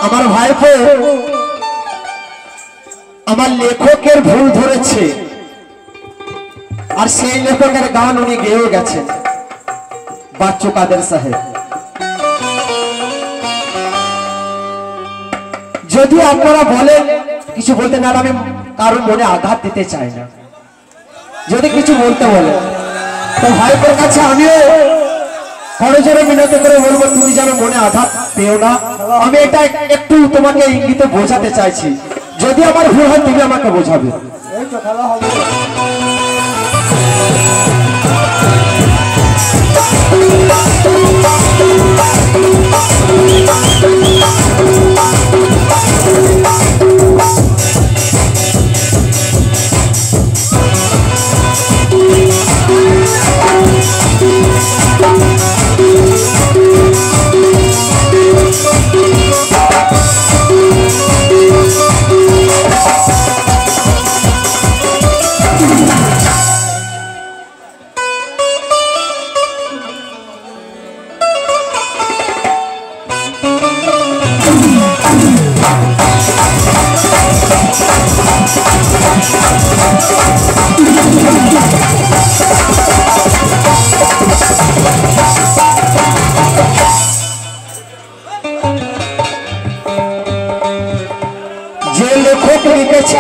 আমার ভাইপো আমার লেখকের ভুল ধরেছে আর সেই লেখকের গান উনি গেয়েও গেছেন বাচ্চু কাদের সাহেব। যদি আপনারা বলেন কিছু বলতে না, আমি কারোর মনে আঘাত দিতে চাই না, যদি কিছু বলতে বলেন তো ভাইপোর কাছে আমিও খরচের মিনতি করে বলবো তুমি যেন মনে আঘাত পেও না। আমি এটা একটু তোমাকে ইঙ্গিতে বোঝাতে চাইছি, যদি আমার ভুল হয় তুমি আমাকে বোঝাবে।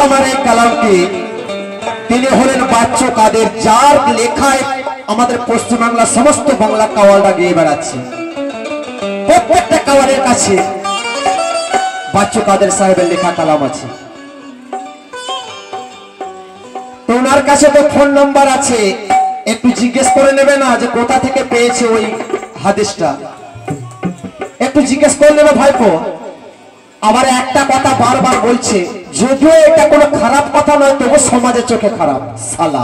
আমার এই কালামটি তিনি হলেন বাচ্চু কাদের, যার লেখায় আমাদের পশ্চিমবাংলা সমস্ত বাংলা কাওয়ালরা গিয়ে বেড়াচ্ছে। প্রত্যেকটা কাওয়ালের কাছে বাচ্চু কাদের সাহেবের লেখা কালাম আছে। তো ওনার কাছে তো ফোন নাম্বার আছে, একটু জিজ্ঞেস করে নেবে না যে কোথা থেকে পেয়েছে ওই হাদিসটা, একটু জিজ্ঞেস করে নেবে ভাইপো। আবার একটা কথা বারবার বলছে, যদিও এটা কোনো খারাপ কথা নয় তবু সমাজের চোখে খারাপ, সালা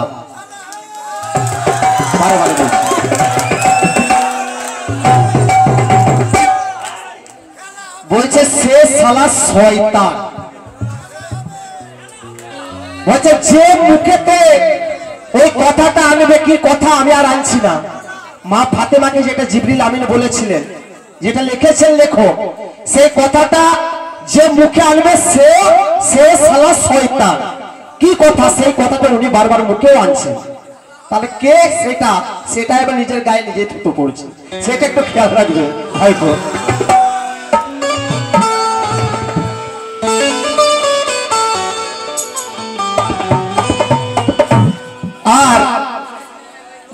বারবার বলছে সে সালা শয়তান। বলছে যে মুখেতে ওই কথাটা আনবে, কি কথা আমি আর আনছি না, মা ফাতেমাকে যেটা জিবরিল আমিন বলেছিলেন, যেটা লিখেছেন লেখক, সেই কথাটা যে মুখে আনবে সে সালা শয়তান। কি কথা, সেই কথাটা উনি বারবার মুখেও আনছেন। তাহলে কে সেটা এবার নিজের গায়ে নিজে থুতো পড়ছে, সেটা একটু খেয়াল রাখবে হয়তো। আর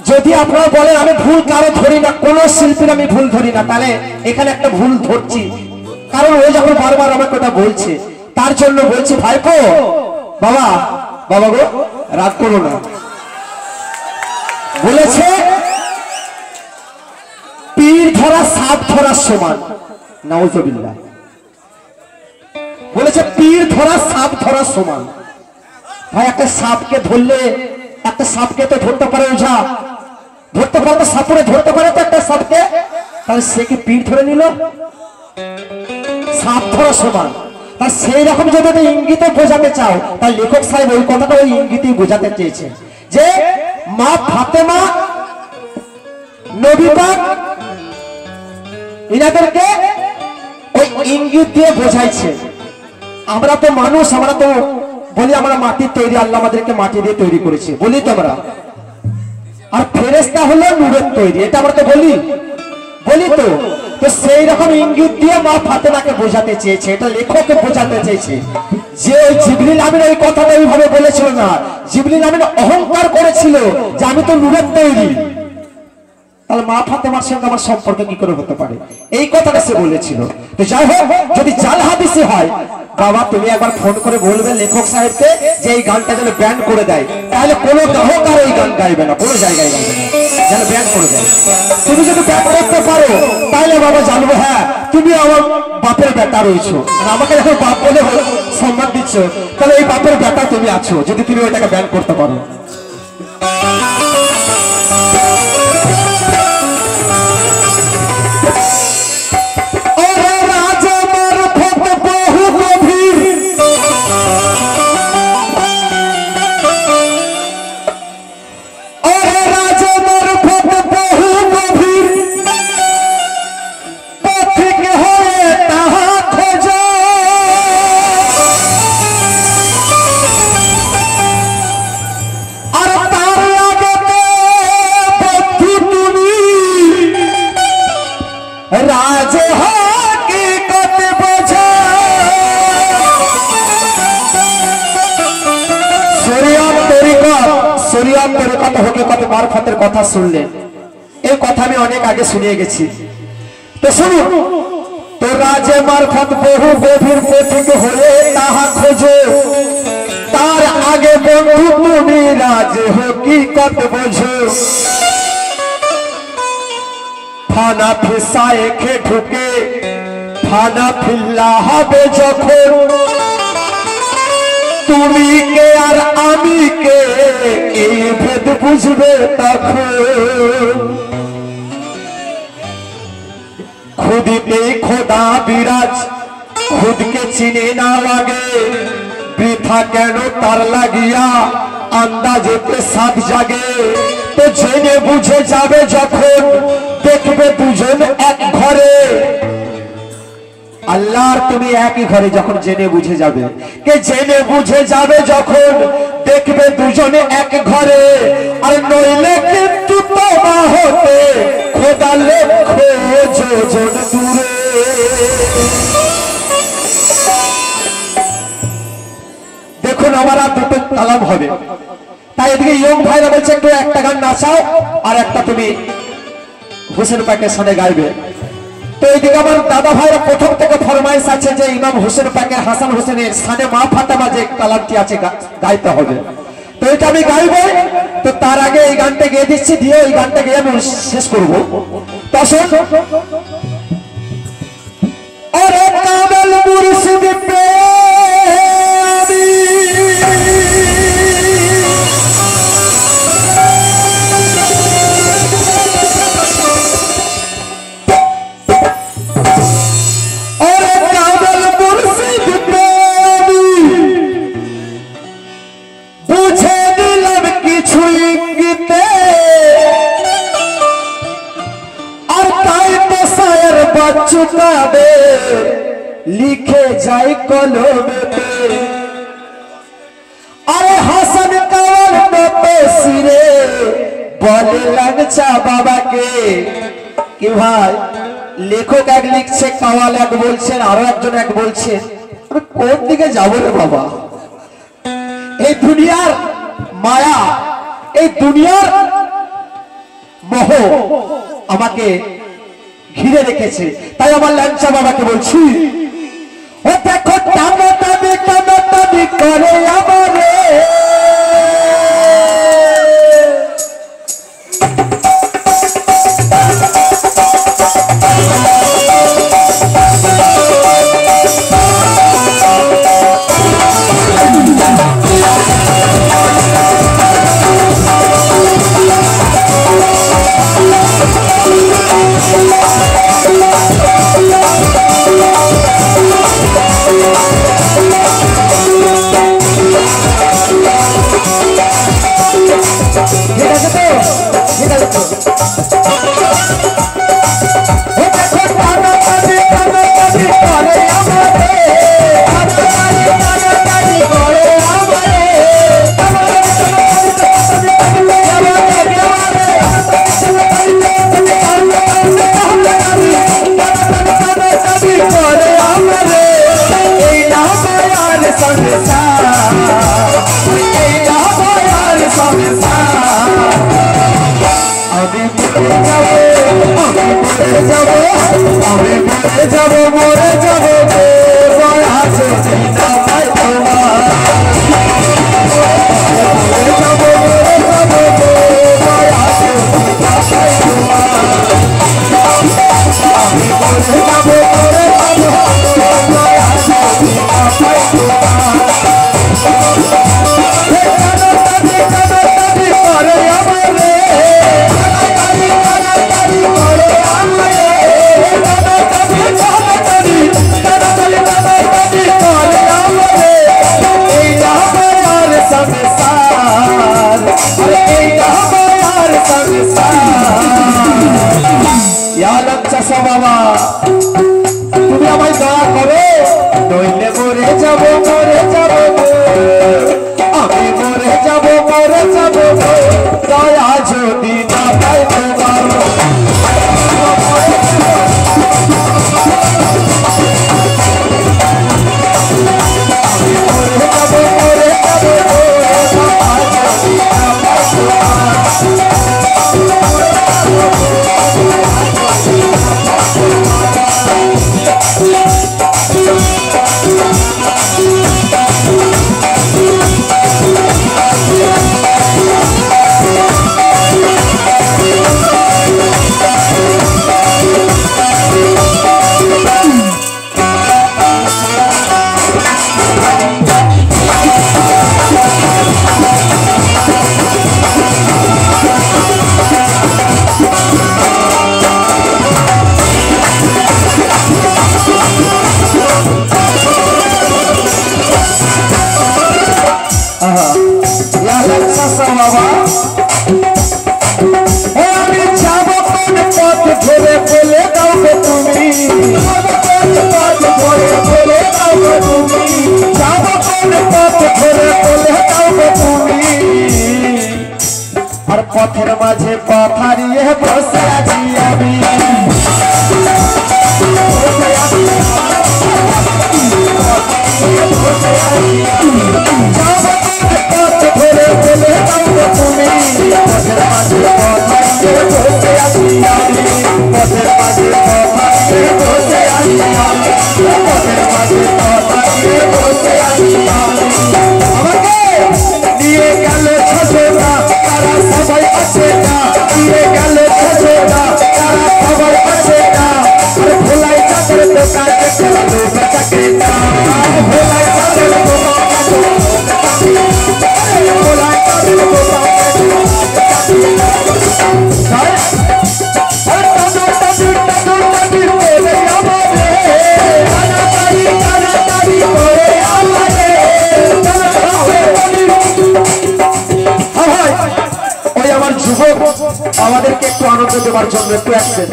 যদি আপনারা বলেন আমি ভুল কারো ধরি না, কোন শিল্পীর আমি ভুল ধরি না, তাহলে এখানে একটা ভুল ধরছি, কারণ ও যখন বারবার আমাকে ওটা বলছে তার জন্য বলছি ভাইপো বাবা গো রাগ করো না। বলেছে পীর ধরা সাপ ধরার সমান, নাউজুবিল্লাহ। বলেছে পীর ধরা সাপ ধরার সমান। ভাই একটা সাপকে ধরলে, একটা সাপকে তো ধরতে পারে ওঝা, ধরতে পারে তো সাপুরে ধরতে পারে তো একটা সাপকে, তাহলে সে কি পীর ধরে নিল? সাপ ধরা সমান। তার সেই রকম যদি ইঙ্গিতে বোঝাতে চাও, তার লেখক সাহেব ওই কথাটা ওই ইঙ্গিতেই বোঝাতে চেয়েছে যে মা ফাতেমা নবী পাক ইনাদেরকে ওই ইঙ্গিত দিয়ে বোঝাইছে। আমরা তো মানুষ, আমরা তো বলি আমরা মাটির তৈরি, আল্লাহ আমাদেরকে মাটি দিয়ে তৈরি করেছে বলি তো আমরা, আর ফেরেশতা হলো নূরের তৈরি, এটা আমরা তো বলি তো। তো সেই রকম ইঙ্গিত দিয়ে মা ফাতেমাকে বোঝাতে চেয়েছে, এটা লেখককে বোঝাতে চেয়েছে যে ওই জিবরিল আমিন ওই কথাটা এইভাবে বলেছিল না। জিবরিল আমিন অহংকার করেছিল যে আমি তো নূরের তৈরি, তাহলে মা ফাতেমার সঙ্গে আমার সম্পর্ক কি করে হতে পারে, এই কথাটা সে বলেছিল। তো যাই হোক, যদি জাল হাদিসি হয় বাবা তুমি একবার ফোন করে বলবে লেখক সাহেবকে যে এই গানটা যেন ব্যান করে দেয়, তাহলে কোনো গায়ক আর এই গান গাইবে না, কোনো জায়গায় গাইবে না, যেন ব্যান করে দেয়। তুমি যদি ব্যান করতে পারো তাহলে বাবা জানবো হ্যাঁ তুমি আমার বাপের বেটা রয়েছো, আমাকে যখন বাপ বলে সম্মান দিচ্ছ, তাহলে এই বাপের বেটা তুমি আছো, যদি তুমি ওইটাকে ব্যান করতে পারো। লাভ করে কত হোকে কত মারফতের কথা শুনলেন। এই কথা আমি অনেক আগে শুনিয়ে গেছি, তো শুনুন। তো রাজে মারফত বহু গভীর পথিক হয়ে তাহা খোঁজো, তার আগে বন্ধু তুমি রাজ হকিকত বোঝো। ফানা ফিসায় খে ঢুকে ফানা ফিল্লা হবে যখন, তুমি কে আর আমি কে এই ভেদ বুঝবে তখন। খুদিতে খোদা বিরাজ খুদকে চিনে না লাগে, বৃথা কেন তার লাগিয়া আন্দাজেতে সাথ জাগে। তো জেনে বুঝে যাবে যখন দেখবে দুজন এক ঘরে, আল্লাহর তুমি একই ঘরে যখন জেনে বুঝে যাবে, কে জেনে বুঝে যাবে যখন দেখবে দুজনে এক ঘরে। আর নইলে কিন্তু তোমা হতে খোদা লক্ষ যোজন দূরে। দেখুন আমার আর দুটো কালাম হবে, তাই এদিকে ইয়ং ভাইরা বলছে একটু একটা গান নাচাও আর একটা তুমি হোসেন পাকের সাথে গাইবে। তো এইদিকে আমার দাদা ভাইরা প্রথম থেকে ফরমাইশ আছে যে ইমাম হোসেন পাকের হাসান হোসেনের সানে মা ফাতেমা যে কালামটি আছে গাইতে হবে, তো এটা আমি গাইবো। তো তার আগে এই গানটা গেয়ে দিচ্ছি, দিয়ে এই গানটা গিয়ে আমি শেষ করবো। তখন ওরে কামেল মুর্শিদ প্রেমী চুকাবে লিখে যাই কলমেতে। আরে হাসান কাওয়াল মতো সিরে বলে লাগছা বাবাকে। কি ভাই, লেখক এক লিখছে, কাওয়াল এক বলছেন, আরো একজন এক বলছেন, আমি কোন দিকে যাবো রে বাবা? এই দুনিয়ার মায়া, এই দুনিয়ার মোহ আমাকে ঘিরে রেখেছে, তাই আমার ল্যাংচা বাবাকে বলছি, ও দেখো টানাটানি টানাটানি করে আমারে। মাঝে কথা নিয়ে বসে আছি আমি আমাদেরকে একটু আনন্দ দেওয়ার জন্য একটু অ্যাকশন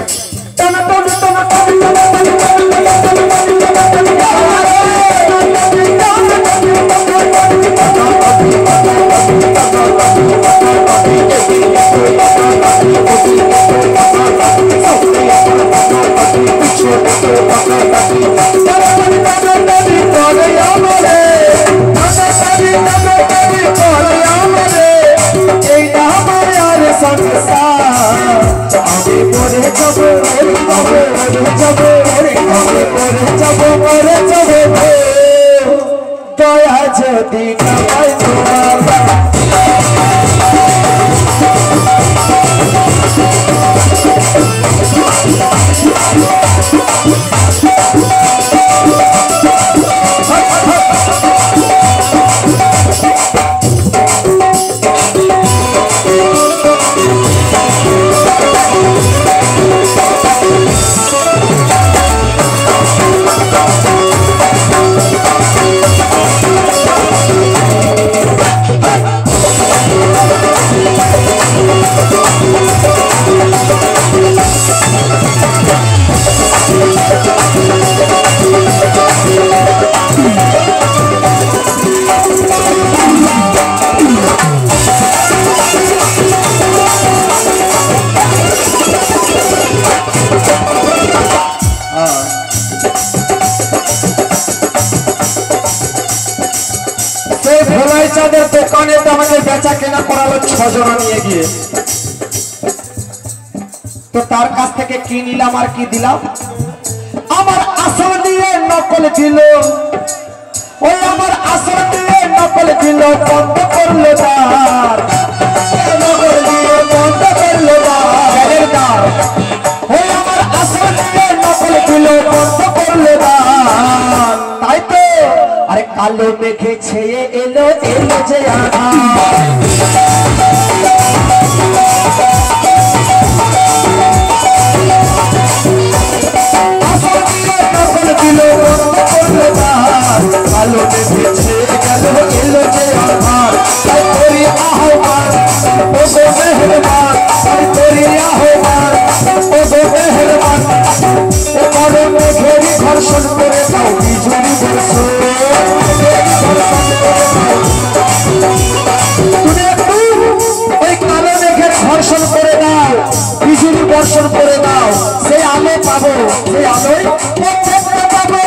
দয়া যদি নামাই তোমার চাঁদের দোকানে তো আমাদের বেচা কেনা করালো 6 জনা নিয়ে গিয়ে তো তার কাছ থেকে কি নিলাম আর কি দিলাম আমার আসল দিয়ে নকল দিল ওই আমার আসল দিয়ে নকল দিল বন্ধ করলো তার নকল দিয়ে বন্ধ করলো তার ওই আমার আসল দিয়ে নকল দিল বন্ধ করলো তার তাই তো আরে কালো মেঘে ছেয়ে এলো এলো যে কালো মেঘে ছেয়ে গেল এলো যে আধার তাই তোরি আহ্বান ও গো মেহরবান তাই তোরি আহ্বান ও গো মেহরবান ও বড় মেঘেরই ঘর্ষণ করে দাও বিজুলি বর্ষণ বর্ষণ করে দাও বিজুলি বর্ষণ করে দাও সেই আলো পাবো সেই আলোয় পাবো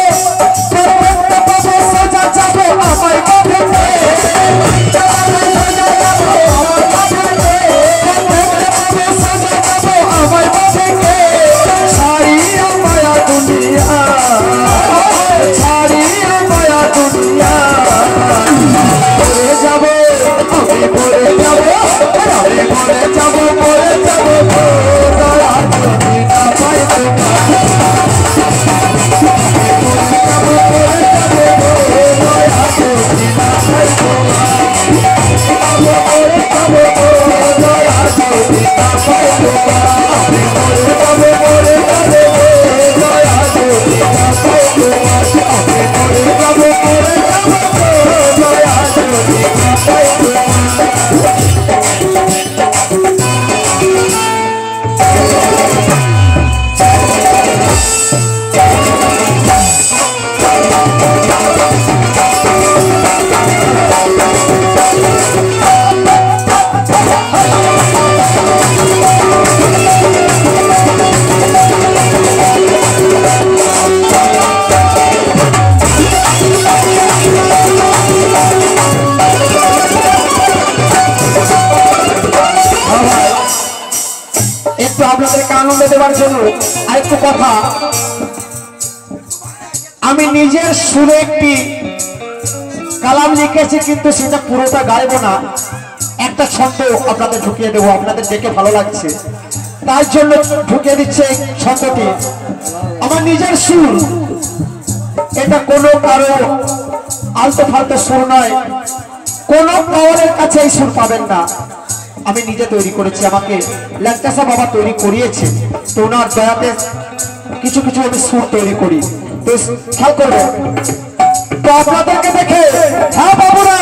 দেওয়ার জন্য আরেকটু কথা, আমি নিজের সুরে একটি কালাম লিখেছি, কিন্তু সেটা পুরোটা গাইবো না, একটা ছন্দ আপনাদের ঢুকিয়ে দেবো, আপনাদের দেখে ভালো লাগছে তার জন্য ঢুকিয়ে দিচ্ছে এই ছন্দটি। আমার নিজের সুর, এটা কোনো কারো আলতো ফালতো সুর নয়, কোনো পাওয়ারের কাছে এই সুর পাবেন না, আমি নিজে তৈরি করেছি, আমাকে ল্যাংকাসা বাবা তৈরি করিয়েছে, তো ওনার দয়াতে কিছু কিছু আমি সুর তৈরি করি, তো খেয়াল করবো তো আপনাদেরকে দেখে। হ্যাঁ বাবুরা,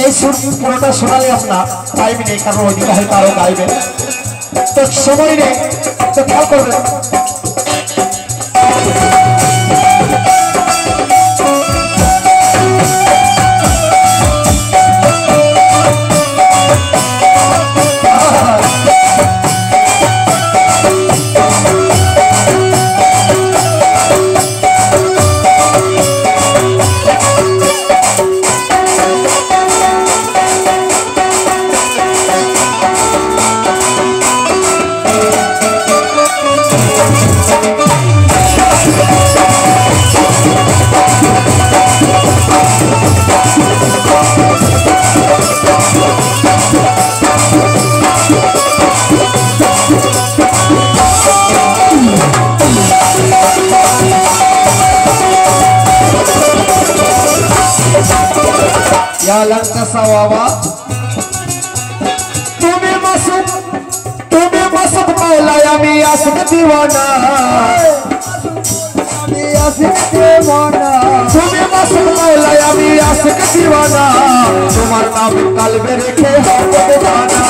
এই সুর পুরোটা শোনালে আপনার টাইম নেই, কারণ ওইদিকে হয়তো আরো গাইবেন, তো সময় নেই, তো খেয়াল করবেন। ল্যাংকাসা বাবা, তুমি মাসুক মাওলায়, আমি আশিক দিওয়ানা, তুমি মাসুক মাওলায়, আমি আশিক দিওয়ানা, তোমার নাম কালবে রেখে হবে জানা।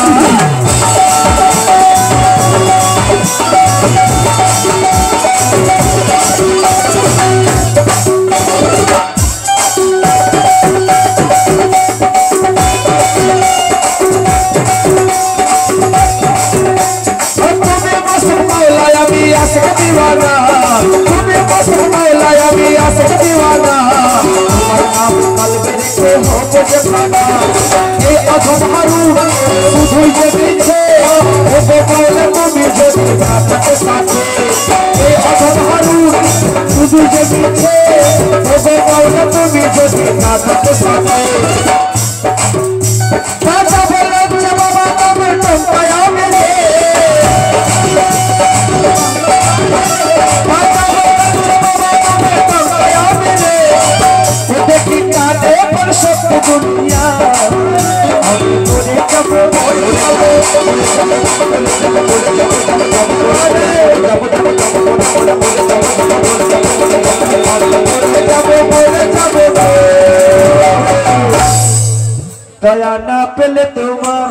दया ना पेले तुम्हार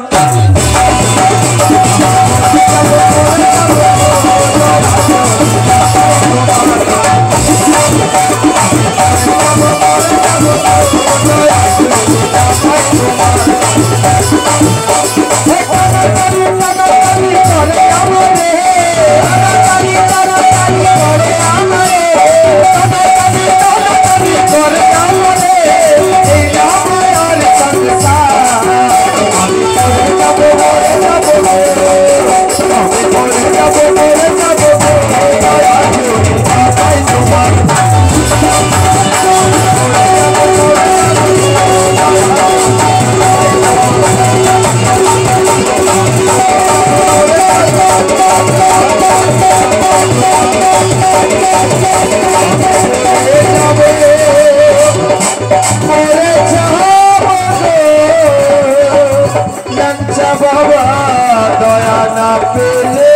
বাবা দয়া না পেলে